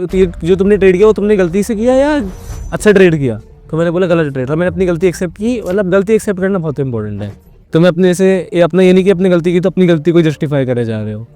तो ये जो तुमने ट्रेड किया वो तुमने गलती से किया या अच्छा ट्रेड किया? तो मैंने बोला गलत ट्रेड था, मैंने अपनी गलती एक्सेप्ट की। मतलब गलती एक्सेप्ट करना बहुत इंपॉर्टेंट है। तो मैं अपने से अपना ये नहीं कि अपनी गलती की तो अपनी गलती को जस्टिफाई करे जा रहे हो।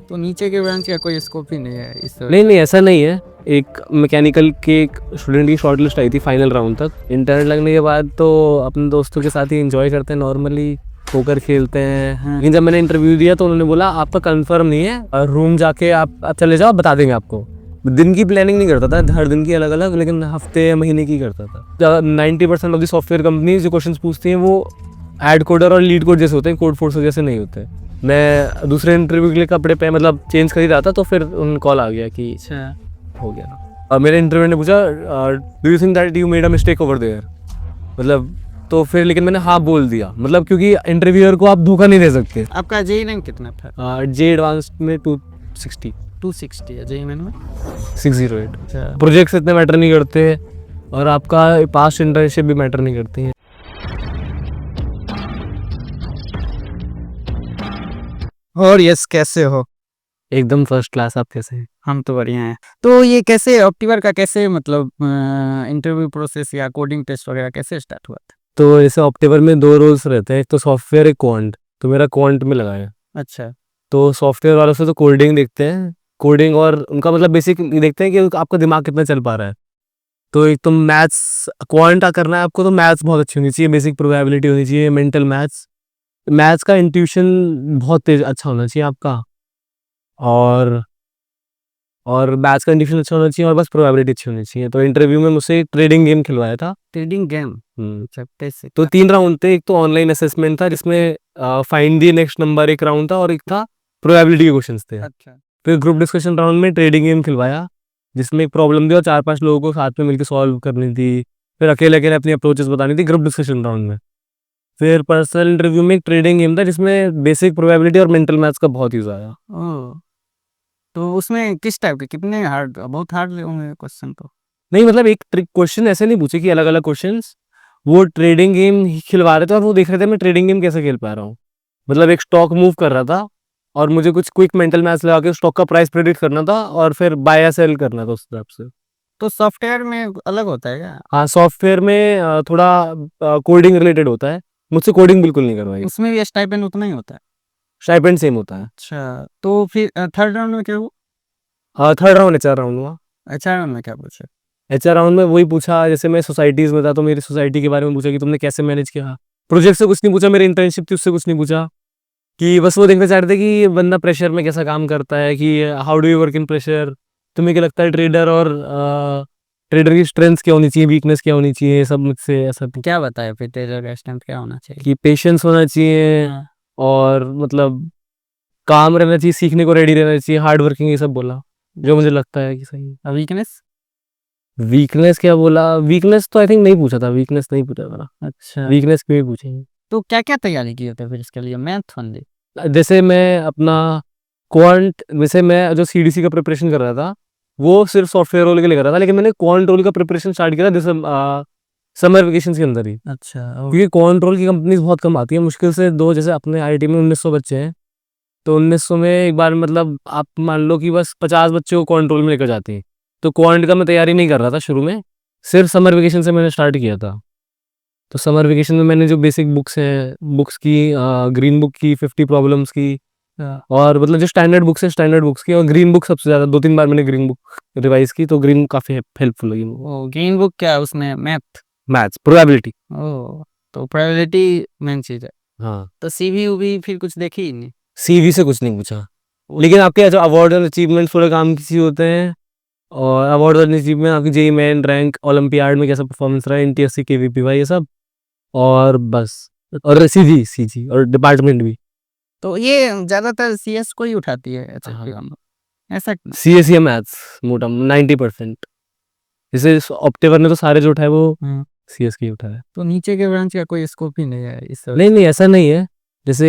तो नीचे के ब्रांच का कोई स्कोप ही नहीं है इस नहीं नहीं, ऐसा नहीं है। एक मैकेनिकल के एक स्टूडेंट की शॉर्ट लिस्ट आई थी फाइनल राउंड तक। इंटरनेट लगने के बाद तो अपने दोस्तों के साथ ही एंजॉय करते हैं, नॉर्मली पोकर खेलते हैं। लेकिन जब मैंने इंटरव्यू दिया तो उन्होंने बोला आपका कंफर्म नहीं है और रूम जाके आप चले जाओ, बता देंगे आपको। दिन की प्लानिंग नहीं करता था, हर दिन की अलग अलग, लेकिन हफ्ते या महीने की करता था। 90% ऑफ द सॉफ्टवेयर कंपनी जो क्वेश्चन पूछती हैं वो एड कोडर और लीड कोड जैसे होते हैं, कोड फोर्स जैसे नहीं होते। मैं दूसरे इंटरव्यू के लिए कपड़े पे मतलब चेंज कर ही रहा था तो फिर उन कॉल आ गया कि अच्छा हो गया। और मेरे इंटरव्यू ने पूछा do you think that you made a mistake over there, मतलब तो फिर लेकिन मैंने हाँ बोल दिया, मतलब क्योंकि इंटरव्यूअर को आप धोखा नहीं दे सकते। आपका जेई रैंक कितना था? जे एडवांस्ड में 260 260 है जेई में 608। अच्छा प्रोजेक्ट्स इतने मैटर नहीं करते और आपका पास्ट इंटर्नशिप भी मैटर नहीं करती है। और यस कैसे हो? एकदम फर्स्ट क्लास। आप कैसे हैं? हम तो बढ़िया हैं। तो ये कैसे ऑप्टिवर का कैसे मतलब इंटरव्यू प्रोसेस या कोडिंग टेस्ट वगैरह कैसे स्टार्ट हुआ था? तो जैसे ऑप्टिवर में 2 रोल्स रहते हैं, एक तो सॉफ्टवेयर एक क्वांट। तो मेरा क्वांट में लगा है। अच्छा तो सॉफ्टवेयर वालों से तो कोडिंग देखते हैं, कोडिंग और उनका मतलब बेसिक देखते हैं कि आपका दिमाग कितना चल पा रहा है। तो एक तो मैथ्स क्वांट करना है आपको, तो मैथ्स बहुत अच्छी होनी चाहिए, बेसिक प्रोबेबिलिटी होनी चाहिए, मेंटल मैथ्स, मैथ्स का इंट्यूशन बहुत तेज अच्छा होना चाहिए आपका, और मैथ्स का इंट्यूशन अच्छा होना चाहिए और बस प्रोबेबिलिटी अच्छी होनी चाहिए। तो इंटरव्यू में मुझसे ट्रेडिंग गेम खिलवाया था। ट्रेडिंग गेम अच्छा कैसे? तो 3 राउंड थे। एक तो ऑनलाइन असेसमेंट था जिसमें फाइंड द नेक्स्ट नंबर एक राउंड था, और एक था प्रोबेबिलिटी के क्वेश्चंस थे। अच्छा फिर ग्रुप डिस्कशन राउंड में ट्रेडिंग गेम खिलवाया जिसमें एक प्रॉब्लम दी और 4-5 लोगों को साथ में मिलकर सॉल्व करनी थी। फिर अकेले अकेले अपनी अप्रोचेस बतानी थी ग्रुप डिस्कशन राउंड में। फिर पर्सनल इंटरव्यू में एक ट्रेडिंग गेम था जिसमें बेसिक प्रोबेबिलिटी और मेंटल मैथ्स का बहुत यूज आया। ओ तो उसमें किस टाइप के कितने हार्ड बहुत हार्ड होंगे क्वेश्चन तो? नहीं मतलब एक ट्रिक क्वेश्चन ऐसे नहीं पूछे कि अलग अलग क्वेश्चंस, वो ट्रेडिंग गेम ही खिलवा रहे थे और वो देख रहे थे मैं ट्रेडिंग गेम कैसे खेल पा रहा हूँ। मतलब एक स्टॉक मूव कर रहा था और मुझे कुछ क्विक मेंटल मैथ्स लगा के स्टॉक का प्राइस प्रेडिक्ट करना था और फिर बाय या सेल करना था उस हिसाब से। तो सॉफ्टवेयर में अलग होता है क्या? हाँ, सॉफ्टवेयर में थोड़ा कोडिंग रिलेटेड होता है। मुझसे कोडिंग बिल्कुल नहीं करवाई। उसमें भी स्टाइपेंड उतना ही होता है? स्टाइपेंड सेम होता है। अच्छा तो फिर थर्ड राउंड में क्या हुआ? थर्ड राउंड एचआर राउंड हुआ। अच्छा राउंड में क्या पूछा? एचआर राउंड में वही पूछा, जैसे मैं सोसाइटीज में था तो मेरी सोसाइटी के बारे में पूछा कि तुमने कैसे मैनेज किया। प्रोजेक्ट से कुछ नहीं पूछा, मेरी इंटर्नशिप थी उससे कुछ नहीं पूछा, कि बस वो देखना चाह रहे थे कि बंदा प्रेशर में कैसा काम करता है, कि how do you work in pressure, तुम्हें क्या लगता है ट्रेडर और ट्रेडर की स्ट्रेंथ क्या होनी चाहिए, वीकनेस क्या होनी चाहिए, सब मुझसे ऐसा क्या बताया फिर ट्रेडर का स्ट्रेंथ क्या होना चाहिए? कि पेशेंस होना चाहिए हाँ। और मतलब काम रहना चाहिए, सीखने को रेडी रहना चाहिए, हार्ड वर्किंग, ये सब बोला जो मुझे लगता है कि सही है। वीकनेस? वीकनेस क्या बोला? वीकनेस तो आई थिंक नहीं पूछा था, वीकनेस नहीं पूछा था। अच्छा वीकनेस क्यों ही पूछेंगे? तो क्या क्या तैयारी की होती है फिर इसके लिए मैथ ओनली? जैसे मैं अपना क्वांट, वैसे मैं जो सीडीसी का प्रिपरेशन कर रहा था वो सिर्फ सॉफ्टवेयर रोल के लिए कर रहा था, लेकिन मैंने क्वांट रोल का प्रिपरेशन स्टार्ट किया था जैसे समर वेकेशन के अंदर ही। अच्छा क्योंकि क्वांट रोल की कंपनीज बहुत कम आती है, मुश्किल से 2, जैसे अपने आईआईटी में 1900 बच्चे हैं, तो 1900 में एक बार मतलब आप मान लो कि बस 50 बच्चों को क्वांट रोल में लेकर जाते हैं। तो क्वांट का मैं तैयारी नहीं कर रहा था शुरू में, सिर्फ समर वेकेशन से मैंने स्टार्ट किया था। तो समर वेकेशन में मैंने जो बेसिक बुक्स हैं, बुक्स की ग्रीन बुक की 50 प्रॉब्लम्स की, और मतलब जो स्टैंडर्ड बुक्स है स्टैंडर्ड बुक्स की, और ग्रीन बुक सबसे ज़्यादा 2-3 बार मैंने ग्रीन बुक रिवाइज की, तो ग्रीन काफ़ी हेल्पफुल लगी मुझे। ओ ग्रीन बुक क्या उसमें मैथ? Maths probability. ओ तो प्रोबेबिलिटी मेन चीज है। हाँ, तो सीवी उवी फिर कुछ देखी ही नहीं? सीवी से कुछ नहीं पूछा, लेकिन आपके जो अवार्ड और अचीवमेंट पूरे काम किसी होते हैं, और अवार्ड और अचीवमेंट आपकी जेई मेन रैंक, ओलंपियाड में कैसा परफॉर्मेंस रहा, एनटीएससी केवीपीवाई, ये सब, और बस, और सीजी सीजी और डिपार्टमेंट भी। तो ये ज्यादातर सीएस को ही उठाती है हाँ, ऐसा क्यों? सीएस या मैथ्स मोटा 90%। जैसे ऑप्टेवर ने तो सारे जो उठाए वो सीएस के ही उठाए। तो नीचे के ब्रांच का कोई स्कोप ही नहीं है इस नहीं नहीं, ऐसा नहीं है। जैसे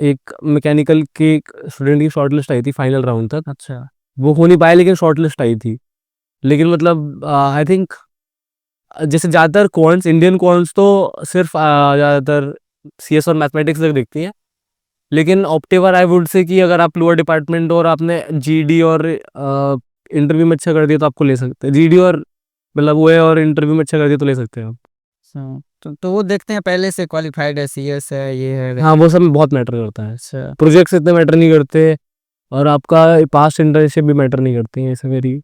एक मैकेनिकल के स्टूडेंट की शॉर्ट लिस्ट आई थी फाइनल राउंड तक। अच्छा वो हो नहीं पाया लेकिन शॉर्ट लिस्ट आई थी। लेकिन मतलब आई थिंक जैसे ज़्यादातर क्वांट्स, इंडियन क्वांट्स तो सिर्फ ज़्यादातर सीएस और मैथमेटिक्स तक देखती हैं, लेकिन ऑप्टेवर आई वुड से कि अगर आप लोअर डिपार्टमेंट और आपने जीडी और इंटरव्यू में अच्छा कर दिया तो आपको ले सकते हैं, जीडी और मतलब वो है, और इंटरव्यू में अच्छा कर दिया तो ले सकते हैं आप। अच्छा, तो वो देखते हैं पहले से क्वालिफाइड है, सीएस है, ये है। हाँ, वो सब में बहुत मैटर करता है। अच्छा, प्रोजेक्ट्स इतने मैटर नहीं करते, और आपका पास्ट इंटर्नशिप भी मैटर नहीं करती है, ऐसे मेरी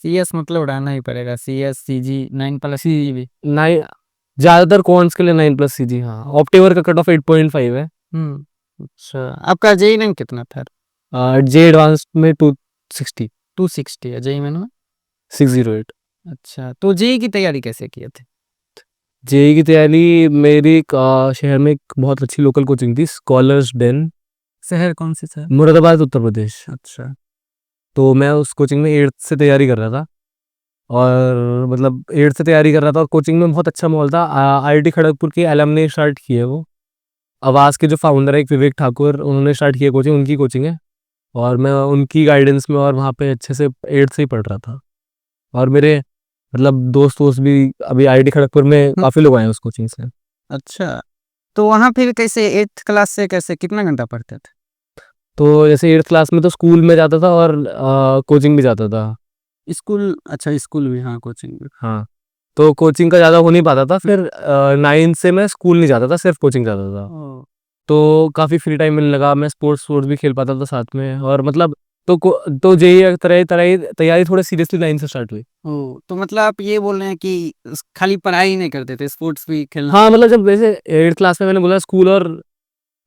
सीएस मतलब उड़ाना ही पड़ेगा, सीएस सीजी 9+ सीजी भी। नाइन, ज़्यादातर कॉन्स के लिए 9+CG। हाँ, ऑप्टेवर का कट ऑफ 8.5 है। अच्छा, आपका जेई रैंक कितना था? जे एडवांस में 260, 260 है जेई में ना? 608। अच्छा, तो जेई की तैयारी कैसे किए थे? जेई की तैयारी मेरी शहर में एक बहुत अच्छी लोकल कोचिंग थी, स्कॉलर्स डेन, शहर कौन से सर? मुरादाबाद, उत्तर प्रदेश। अच्छा, तो मैं उस कोचिंग में 8th से तैयारी कर रहा था, और मतलब 8th से तैयारी कर रहा था, और कोचिंग में बहुत अच्छा माहौल था। आईआईटी खड़गपुर की एलुमनी स्टार्ट की है वो, आवास के जो फाउंडर है एक विवेक ठाकुर, उन्होंने स्टार्ट किया कोचिंग, उनकी कोचिंग है। और मैं उनकी गाइडेंस में और वहाँ पे अच्छे से 8th से ही पढ़ रहा था। और मेरे मतलब दोस्त भी अभी आईआईटी खड़गपुर में काफ़ी लोग आए हैं उस कोचिंग से। अच्छा, तो वहाँ फिर कैसे 8th क्लास से कैसे कितना घंटा पढ़ते थे? तो जैसे 8th क्लास में तो स्कूल में जाता था, और कोचिंग भी जाता था। स्कूल, अच्छा स्कूल भी, हाँ कोचिंग भी। हाँ, तो कोचिंग का ज़्यादा हो नहीं पाता था, फिर 9th से मैं स्कूल नहीं जाता था, सिर्फ कोचिंग जाता था। ओह! तो काफ़ी फ्री टाइम मिलने लगा, मैं स्पोर्ट्स भी खेल पाता था साथ में, और मतलब तो जेईई तैयारी थोड़ी सीरियसली 9th से स्टार्ट हुई। ओह! तो मतलब आप ये बोल रहे हैं कि खाली पढ़ाई ही नहीं करते थे, स्पोर्ट्स भी खेलना? हाँ, मतलब जब वैसे 8th क्लास में मैंने बोला स्कूल और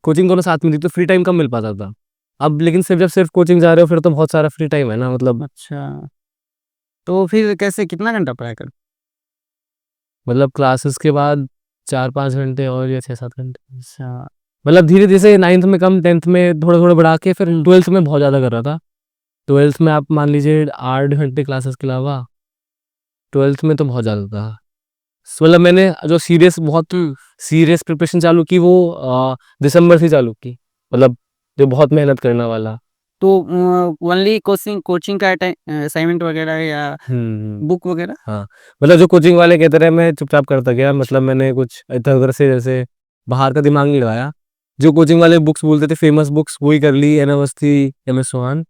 कोचिंग दोनों साथ में थी, तो फ्री टाइम कम मिल पाता था। अब लेकिन जब सिर्फ कोचिंग जा रहे हो, फिर तो बहुत सारा फ्री टाइम है ना, मतलब अच्छा, तो फिर कैसे कितना घंटा पढ़ाई कर? क्लासेस के बाद 4-5 घंटे और, या 6-7 घंटे। अच्छा, मतलब धीरे-धीरे से 9th में कम, 10th में थोड़ा-थोड़ा बढ़ा के, फिर 12th में बहुत ज़्यादा कर रहा था। 12th में आप मान लीजिए 8 घंटे क्लासेस के अलावा, 12th में तो बहुत ज़्यादा था। मतलब मैंने जो बहुत सीरियस प्रिपरेशन चालू की, वो दिसंबर से चालू की। मतलब जो बहुत मेहनत करने वाला। तो ओनली कोचिंग कोचिंग का असाइनमेंट वगैरह या हुँ। बुक वगैरह? हाँ, मतलब जो कोचिंग वाले कहते रहे, मैं चुपचाप करता गया, मतलब मैंने कुछ इधर-उधर से जैसे बाहर का दिमाग नहीं लगाया। जो कोचिंग वाले बुक्स बोलते थे फेमस बुक्स, वही कर ली, एन अवस्थी, एम.एस. चौहान,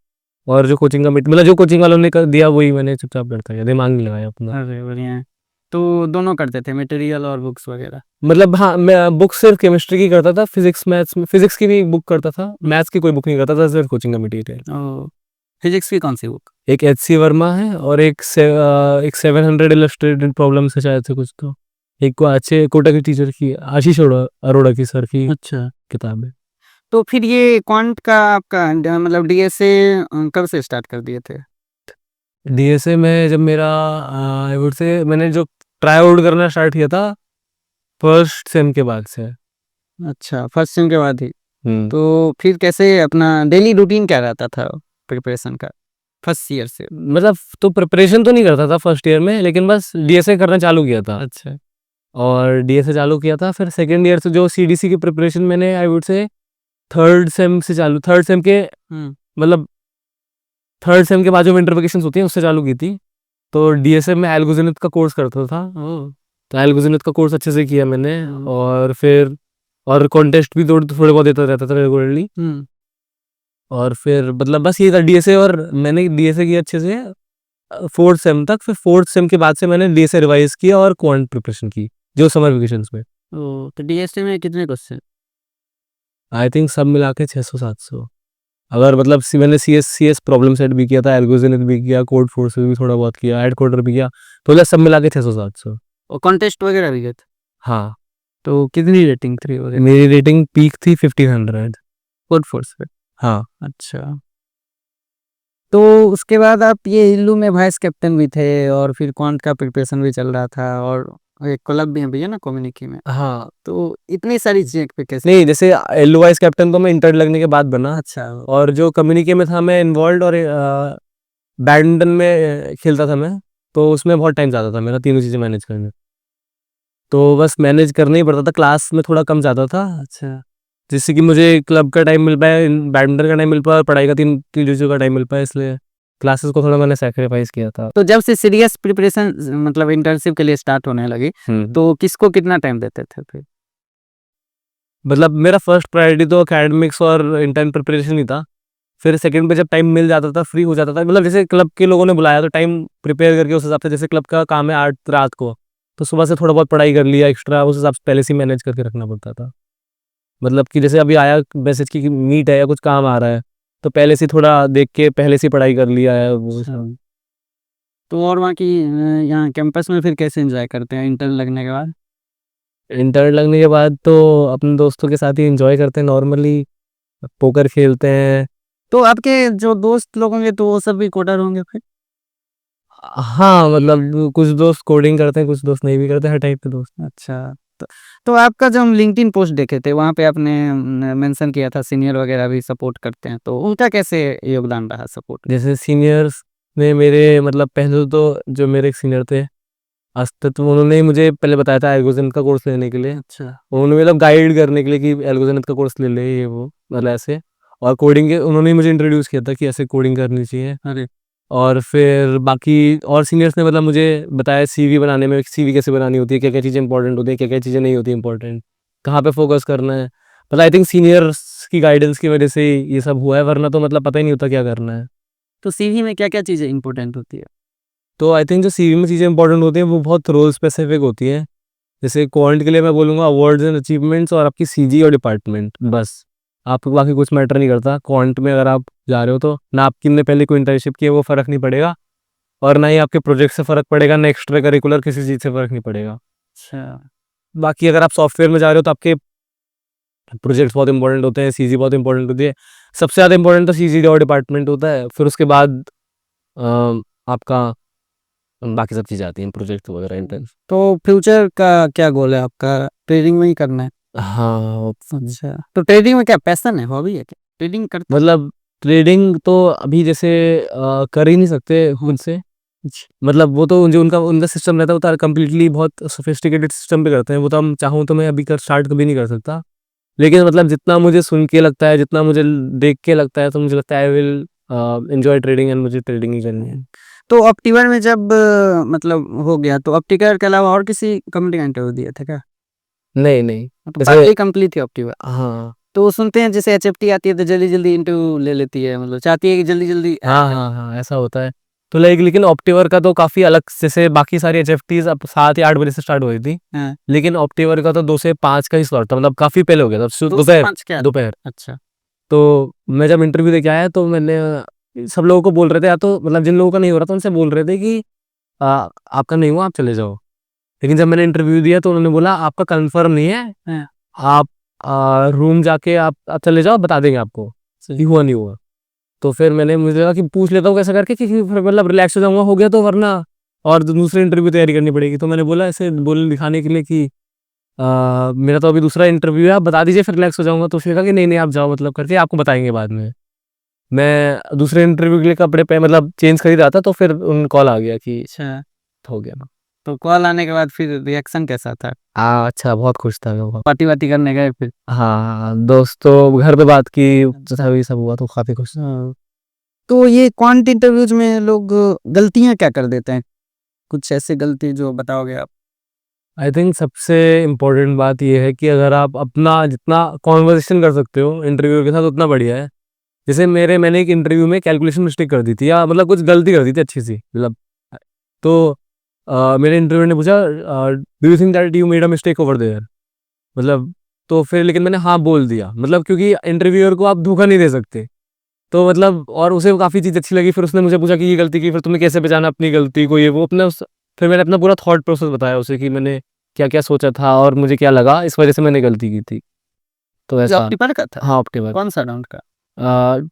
और जो कोचिंग का मतलब जो कोचिंग वालों ने कर दिया वही मैंने चुपचाप करता गया, दिमाग नहीं लगाया अपना। अरे बढ़िया है। तो दोनों करते थे, मटेरियल और बुक्स वगैरह? मतलब हाँ, मैं बुक सिर्फ केमिस्ट्री की करता था, फिजिक्स की भी बुक करता था, मैथ्स की कोई बुक नहीं करता था, सिर्फ कोचिंग का मटेरियल। ओह! फिजिक्स की कौन सी बुक? एक एच.सी. वर्मा है, और एक 700 इलस्ट्रेटेड प्रॉब्लम्स है शायद से कुछ तो। एक को अच्छे कोटा की टीचर की, आशीष अरोड़ा की सर की अच्छा, किताब है। तो फिर ये क्वांट का आपका मतलब डीएसए कब से स्टार्ट कर दिए थे? डीएसए में जब मेरा आई वुड से मैंने जो ट्राई आउट करना स्टार्ट किया था फर्स्ट सेम के बाद से। अच्छा, फर्स्ट सेम के बाद ही। हुँ। तो फिर कैसे अपना डेली रूटीन क्या रहता था प्रिपरेशन का फर्स्ट ईयर से? मतलब तो प्रिपरेशन तो नहीं करता था फर्स्ट ईयर में, लेकिन बस डीएसए करना चालू किया था। अच्छा, और डीएसए चालू किया था, फिर सेकंड ईयर से जो सीडीसी की प्रिपरेशन मैंने I would say third same के हुँ, मतलब थर्ड सेम के बाद जो विंटर वेकेशंस होती हैं उससे चालू की थी। तो डीएसए में एल्गोजेनिथ का कोर्स करता था। ओह! तो एल्गोजेनिथ का कोर्स अच्छे से किया मैंने, हुँ, और फिर और कॉन्टेस्ट भी थोड़े बहुत देता रहता था रेगुलरली। हुँ, और फिर मतलब बस ये था डीएसए, और मैंने डीएसए किया अच्छे से 4th सेम तक। फिर 4th सेम के बाद से मैंने डीएसए रिवाइज़ किया और क्वांट प्रिपरेशन की, जो समर वेकेशंस में। ओह! तो डीएसए में कितने क्वेश्चन? आई थिंक सब मिला के 600-700। अगर मतलब मैंने सीएस प्रॉब्लम सेट भी किया था, एल्गोजेनिथ भी किया, कोड फोर्सेस भी थोड़ा बहुत किया, ऐड कोडर भी किया, तो मतलब सब मिला के 600-700। और कॉन्टेस्ट वगैरह भी गए थे? हाँ, तो कितनी रेटिंग थी वगैरह मेरी रेटिंग पीक थी 1500। कोड फोर्स पे? हाँ। अच्छा, तो उसके बाद आप ये इल्लू में वाइस कैप्टन भी थे और फिर क्वांट का प्रिपरेशन भी चल रहा था और एक क्लब भी है भैया ना कम्युनिटी में। हाँ। तो इतनी सारी चीज़ें पे कैसे? नहीं, जैसे एलो वाइस कैप्टन तो मैं इंटर लगने के बाद बना, अच्छा, और जो कम्युनिटी में था मैं इन्वॉल्व, और बैडमिंटन में खेलता था मैं, तो उसमें बहुत टाइम जाता था मेरा तीनों चीज़ें मैनेज करने। तो बस मैनेज करना ही पड़ता था, क्लास में थोड़ा कम जाता था, अच्छा। जिससे कि मुझे क्लब का टाइम मिल पाया, बैडमिंटन का टाइम मिल पाया, और पढ़ाई का 3 चीज़ों का टाइम मिल पाया, इसलिए क्लासेस को थोड़ा मैंने सैक्रिफाइस किया था। तो जब से सीरियस प्रिपरेशन मतलब इंटर्नशिप के लिए स्टार्ट होने लगी, हुँ। तो किसको कितना टाइम देते थे फिर? मतलब मेरा फर्स्ट प्रायोरिटी तो एकेडमिक्स और इंटर्न प्रिपरेशन ही था, फिर सेकंड पे जब टाइम मिल जाता था, फ्री हो जाता था, मतलब जैसे क्लब के लोगों ने बुलाया तो टाइम प्रिपेयर करके उस हिसाब से, जैसे क्लब का काम है 8 रात को, तो सुबह से थोड़ा बहुत पढ़ाई कर लिया एक्स्ट्रा, उस हिसाब से पहले से मैनेज करके रखना पड़ता था। मतलब कि जैसे अभी आया मैसेज की मीट है या कुछ काम आ रहा है, तो पहले से थोड़ा देख के पहले से पढ़ाई कर लिया है वो सब। तो और वहाँ की यहाँ कैंपस में फिर कैसे एंजॉय करते हैं इंटर्न लगने के बाद? इंटर्न लगने के बाद तो अपने दोस्तों के साथ ही एंजॉय करते हैं नॉर्मली, पोकर खेलते हैं। तो आपके जो दोस्त लोग होंगे तो वो सब भी कोडर होंगे फिर? हाँ, मतलब कुछ दोस्त कोडिंग करते हैं, कुछ दोस्त नहीं भी करते, हर टाइप के दोस्त। अच्छा। तो आपका जो हम लिंक्डइन पोस्ट देखे थे वहाँ पे आपने मेंशन किया था सीनियर वगैरह भी सपोर्ट करते हैं, तो उनका कैसे योगदान रहा सपोर्ट? जैसे सीनियर्स ने मेरे, मतलब पहले तो जो मेरे एक सीनियर थे अस्तित्व, तो उन्होंने ही मुझे पहले बताया था एल्गोरिथम का कोर्स लेने के लिए। अच्छा। उन्होंने मतलब गाइड करने के लिए कि एल्गोरिथम का कोर्स ले ले, ये वो मतलब ऐसे। और कोडिंग के उन्होंने ही मुझे इंट्रोड्यूस किया था कि ऐसे कोडिंग करनी चाहिए। अरे और फिर बाकी और सीनियर्स ने मतलब मुझे बताया सीवी बनाने में, सीवी कैसे बनानी होती है, क्या क्या चीज़ें इंपॉर्टेंट होती है, क्या क्या चीज़ें नहीं होती इंपॉर्टेंट, कहाँ पे फोकस करना है। मतलब आई थिंक सीनियर्स की गाइडेंस की वजह से ही ये सब हुआ है, वरना तो मतलब पता ही नहीं होता क्या करना है। तो सीवी में क्या क्या चीज़ें इंपॉर्टेंट होती है? तो आई थिंक जो सीवी में चीज़ें इंपॉर्टेंट होती हैं वो बहुत रोल स्पेसिफिक होती हैं। जैसे क्वांट के लिए मैं बोलूँगा अवार्ड्स एंड अचीवमेंट्स और आपकी सीजी और डिपार्टमेंट, बस। आपको बाकी कुछ मैटर नहीं करता। क्वांट में अगर आप जा रहे हो तो ना आपकी ने पहले कोई इंटर्नशिप की है वो फ़र्क नहीं पड़ेगा, और ना ही आपके प्रोजेक्ट से फ़र्क पड़ेगा, ना एक्स्ट्रा करिकुलर किसी चीज़ से फ़र्क नहीं पड़ेगा। अच्छा। बाकी अगर आप सॉफ्टवेयर में जा रहे हो तो आपके प्रोजेक्ट्स बहुत इंपॉर्टेंट होते हैं, सीजी बहुत इंपॉर्टेंट होती है। सबसे ज़्यादा इंपॉर्टेंट तो सीजी और डिपार्टमेंट होता है, फिर उसके बाद आपका बाकी सब चीज़ें आती हैं, प्रोजेक्ट वगैरह इंटर्न। तो फ्यूचर का क्या गोल है आपका? ट्रेडिंग में ही करना है? हाँ, अच्छा। तो ट्रेडिंग में क्या पैशन है, हॉबी है क्या? ट्रेडिंग करते? मतलब ट्रेडिंग तो अभी जैसे कर ही नहीं सकते उनसे। मतलब वो तो जो उनका उनका सिस्टम रहता है वो तो कंप्लीटली बहुत सोफिस्टिकेटेड सिस्टम पे करते हैं, वो तो हम चाहूँ तो मैं अभी कर स्टार्ट कभी नहीं कर सकता। लेकिन मतलब जितना मुझे सुन के लगता है, जितना मुझे देख के लगता है, तो मुझे लगता है I will enjoy trading and मुझे ट्रेडिंग ही करनी है। तो ऑप्टिवर में जब मतलब हो गया तो ऑप्टिकर के अलावा और किसी कंपनी का इंटरव्यू दिया था क्या? नहीं नहीं, तो जैसे पार्टी कंप्लीट थी ऑप्टिवर। हाँ तो सुनते हैं जैसे एचएफटी आती है तो जल्दी जल्दी इंटरव्यू ले लेती है, मतलब चाहती है कि जल्दी जल्दी। हाँ हाँ हाँ, ऐसा होता है। तो लाइक लेकिन ऑप्टिवर का तो काफ़ी अलग, जैसे बाकी सारी एच अब 7 या 8 बजे से स्टार्ट हुई थी, हाँ। लेकिन ऑप्टिवर का तो 2 से 5 का ही स्लॉट था, मतलब काफ़ी पहले हो गया था, 2 से 5 क्या? दोपहर। अच्छा। तो मैं जब इंटरव्यू देके आया तो मैंने सब लोगों को बोल रहे थे, या तो मतलब जिन लोगों का नहीं हो रहा था उनसे बोल रहे थे कि आपका नहीं हुआ, आप चले जाओ। लेकिन जब मैंने इंटरव्यू दिया तो उन्होंने बोला आपका कंफर्म नहीं है, हाँ। आप रूम जाके आप चले जाओ, बता देंगे आपको कि हुआ नहीं हुआ। तो फिर मैंने मुझे लगा कि पूछ लेता हूँ कैसे करके, कि फिर मतलब रिलैक्स हो जाऊंगा, हो गया तो, वरना और दूसरे इंटरव्यू तैयारी करनी पड़ेगी। तो मैंने बोला ऐसे बोल दिखाने के लिए कि मेरा तो अभी दूसरा इंटरव्यू है, आप बता दीजिए फिर रिलैक्स हो जाऊंगा। तो फिर कहा कि नहीं नहीं आप जाओ, मतलब करके आपको बताएंगे बाद में। मैं दूसरे इंटरव्यू के लिए कपड़े पे मतलब चेंज कर ही रहा था, तो फिर उन कॉल आ गया कि अच्छा। हो गया। तो कॉल आने के बाद फिर रिएक्शन कैसा था? हाँ अच्छा, बहुत खुश था मैं बहुत। पार्टी वार्टी करने गए फिर? हाँ, दोस्तों घर पे बात की, तथा ये सब हुआ तो काफी खुश था। हाँ। तो ये क्वांट इंटरव्यूज में लोग गलतियां क्या कर देते हैं? कुछ ऐसे गलती जो बताओगे आप? आई थिंक सबसे इम्पोर्टेंट बात यह है कि अगर आप अपना जितना कॉन्वर्सेशन कर सकते हो इंटरव्यू के साथ उतना बढ़िया है। जैसे मैंने एक इंटरव्यू में कैलकुलेशन मिस्टेक कर दी थी, या मतलब कुछ गलती कर दी थी अच्छी सी, मतलब। तो मेरे इंटरव्यू ने पूछा do you think that you made a mistake over there, मतलब। तो फिर लेकिन मैंने हाँ बोल दिया, मतलब क्योंकि इंटरव्यूअर को आप धोखा नहीं दे सकते। तो मतलब और उसे काफ़ी चीज़ अच्छी लगी, फिर उसने मुझे पूछा कि ये गलती की, फिर तुमने कैसे पहचाना अपनी गलती को, ये वो अपना फिर मैंने अपना पूरा थॉट प्रोसेस बताया उसे कि मैंने क्या क्या सोचा था और मुझे क्या लगा, इस वजह से मैंने गलती की थी। तो जो ऐसा। ऑप्टिपर का था? हाँ, ऑप्टिमल। कौन सा राउंड का?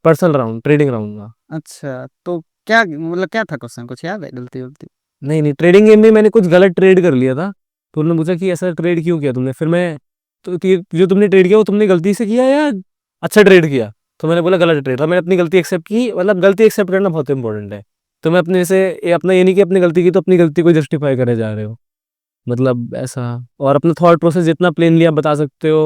पर्सनल राउंड, ट्रेडिंग राउंड का। अच्छा। तो क्या मतलब क्या था क्वेश्चन, कुछ याद है गलती वलती? नहीं नहीं, ट्रेडिंग गेम में मैंने कुछ गलत ट्रेड कर लिया था। तो उन्होंने पूछा कि ऐसा ट्रेड क्यों किया तुमने, फिर मैं तो कि जो तुमने ट्रेड किया वो तुमने गलती से किया या अच्छा ट्रेड किया। तो मैंने बोला गलत ट्रेड था, मैंने अपनी गलती एक्सेप्ट की, मतलब गलती एक्सेप्ट करना बहुत इंपॉर्टेंट है। तो मैं अपने से अपना ये नहीं कि अपनी गलती की तो अपनी गलती को जस्टिफाई करे जा रहे हो, मतलब ऐसा। और अपना थॉट प्रोसेस जितना प्लेनली आप बता सकते हो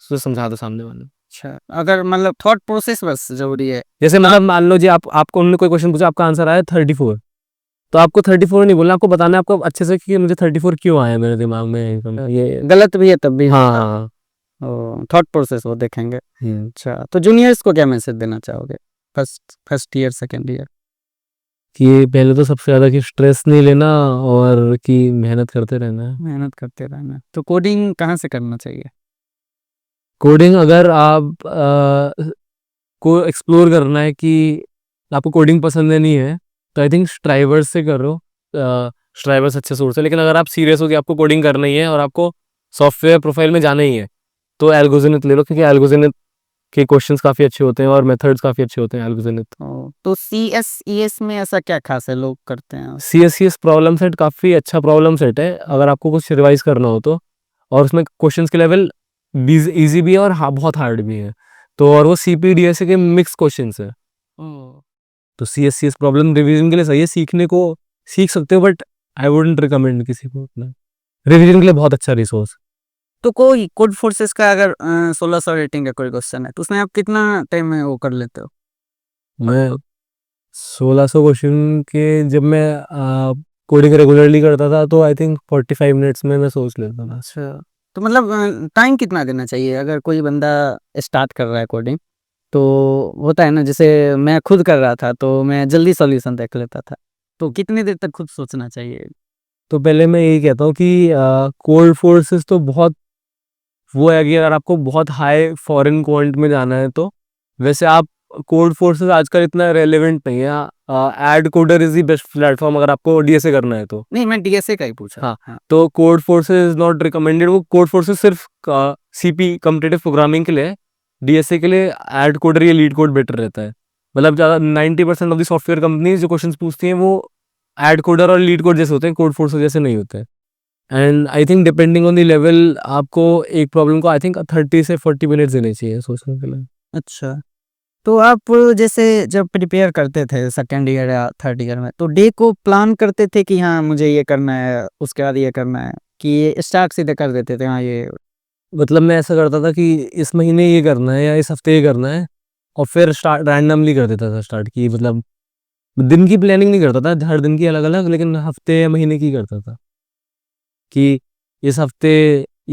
उसे समझा दो सामने वाले को। अच्छा, अगर मतलब थॉट प्रोसेस बस जरूरी है। जैसे मतलब मान लो जी आपको उन्होंने कोई क्वेश्चन पूछा, आपका आंसर आया 34, तो आपको 34 नहीं बोलना, आपको बताना है आपको अच्छे से कि मुझे 34 क्यों आया मेरे दिमाग में, ये। गलत भी है तब भी? हाँ हाँ। थॉट प्रोसेस वो देखेंगे। अच्छा, तो जूनियर्स को क्या मैसेज देना चाहोगे? First year second year? कि पहले तो सबसे ज़्यादा कि स्ट्रेस नहीं लेना और कि मेहनत करते रहना है। मेहनत करते रहना। तो कोडिंग कहाँ से करना चाहिए? कोडिंग अगर आप को एक्सप्लोर करना है कि आपको कोडिंग पसंद है नहीं है, तो आई थिंक स्ट्राइवर्स से करो। स्ट्राइवर्स अच्छे सोर्स है, लेकिन अगर आप सीरियस हो कि आपको कोडिंग करना ही है और आपको सॉफ्टवेयर प्रोफाइल में जाना ही है, तो एल्गोजेनिथ ले लो, क्योंकि एल्गोजेनिथ के क्वेश्चंस काफ़ी अच्छे होते हैं और मेथड्स काफ़ी अच्छे होते हैं एल्गोजेनिथ। तो CSES में ऐसा क्या खास है लोग करते हैं? CSCS प्रॉब्लम सेट काफ़ी अच्छा प्रॉब्लम सेट है अगर आपको कुछ रिवाइज करना हो तो, और उसमें क्वेश्चंस के लेवल ईजी भी है और बहुत हार्ड भी है। तो और वो CPDSA के मिक्स क्वेश्चंस है। तो CSCS प्रॉब्लम रिवीजन के लिए सही है, सीखने को सीख सकते हो, बट आई वुडंट रिकमेंड किसी को उतना। रिवीजन के लिए बहुत अच्छा रिसोर्स। तो कोई कोड फोर्सेस का अगर 1600 रेटिंग का कोई क्वेश्चन है तो उसमें आप कितना टाइम में वो कर लेते हो? मैं 1600 क्वेश्चन के जब मैं कोडिंग रेगुलरली करता था तो आई थिंक 45 मिनट्स में मैं सोच लेता था। अच्छा, तो मतलब टाइम कितना देना चाहिए अगर कोई बंदा स्टार्ट कर रहा है कोडिंग? तो होता है ना, जैसे मैं खुद कर रहा था तो मैं जल्दी सॉल्यूशन देख लेता था, तो कितनी देर तक खुद सोचना चाहिए? तो पहले मैं यही कहता हूँ कि कोड फोर्सेस तो बहुत वो है कि अगर आपको बहुत हाई फॉरेन क्वांट में जाना है तो वैसे आप कोड फोर्सेस आजकल इतना रेलेवेंट नहीं है। Ed coder is the best platform अगर आपको DSA करना है तो। नहीं, मैं DSA का ही पूछा। हाँ, हाँ। तो code forces is not recommended. वो कोड फोर्सेस सिर्फ CP कॉम्पिटिटिव प्रोग्रामिंग के लिए। DSA के लिए एड कोडर या लीड कोड बेटर रहता है। मतलब ज़्यादा 90% ऑफ द सॉफ्टवेयर कंपनीज जो क्वेश्चंस पूछती हैं वो एड कोडर और लीड कोड जैसे होते हैं, कोड फोर्सेस जैसे नहीं होते हैं। And I think depending on the level आपको एक प्रॉब्लम को आई थिंक 30 से 40 मिनट्स देने चाहिए सोचने के लिए। अच्छा, तो आप जैसे जब प्रिपेयर करते थे सेकंड ईयर या थर्ड ईयर में, तो डे को प्लान करते थे कि हाँ मुझे ये करना है, उसके बाद ये करना है, कि ये स्टार्ट सीधे कर देते थे हाँ ये? मतलब मैं ऐसा करता था कि इस महीने ये करना है या इस हफ्ते ये करना है, और फिर स्टार्ट रैंडमली कर देता था स्टार्ट की। मतलब दिन की प्लानिंग नहीं करता था हर दिन की अलग अलग, लेकिन हफ्ते या महीने की करता था कि इस हफ्ते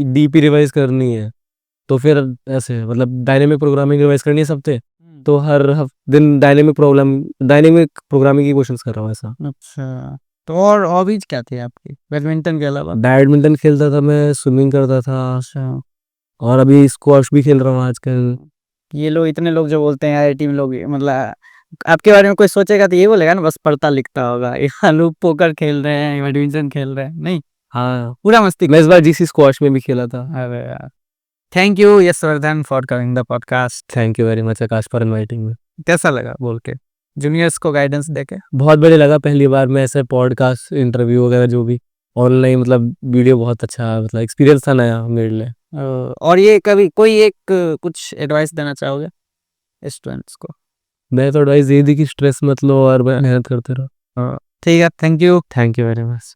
DP रिवाइज करनी है, तो फिर ऐसे मतलब डायनेमिक प्रोग्रामिंग रिवाइज करनी है इस हफ्ते, तो हर दिन डायनेमिक प्रोग्रामिंग की क्वेश्चंस कर रहा हूँ ऐसा। अच्छा, तो और हॉबीज क्या थी आपकी बैडमिंटन के अलावा? बैडमिंटन खेलता था मैं, स्विमिंग करता था, अच्छा, और अभी स्क्वॉश भी खेल रहा हूँ आजकल। ये लोग इतने लोग जो बोलते हैं IIT में लोग, मतलब आपके बारे में कोई सोचेगा तो ये बोलेगा ना बस पढ़ता लिखता होगा, ये लोग पोकर खेल रहे हैं, बैडमिंटन खेल रहे हैं, नहीं हाँ, पूरा मस्ती मैं कर। इस बार GC स्क्वॉश में भी खेला था। अरे यार, thank you Yashvardhan for coming the podcast. Thank you very much Aakash for inviting me. कैसा लगा बोल के, जूनियर्स को गाइडेंस देके? बहुत बढ़िया लगा, पहली बार मैं ऐसे पॉडकास्ट इंटरव्यू वगैरह जो भी ऑनलाइन, मतलब वीडियो, बहुत अच्छा मतलब एक्सपीरियंस था नया मेरे लिए। और ये कभी कोई एक कुछ एडवाइस देना चाहोगे स्टूडेंट्स को? मैं तो एडवाइस यही दी कि स्ट्रेस मत लो और मेहनत करते रहो। ठीक है, thank you. Thank you very much.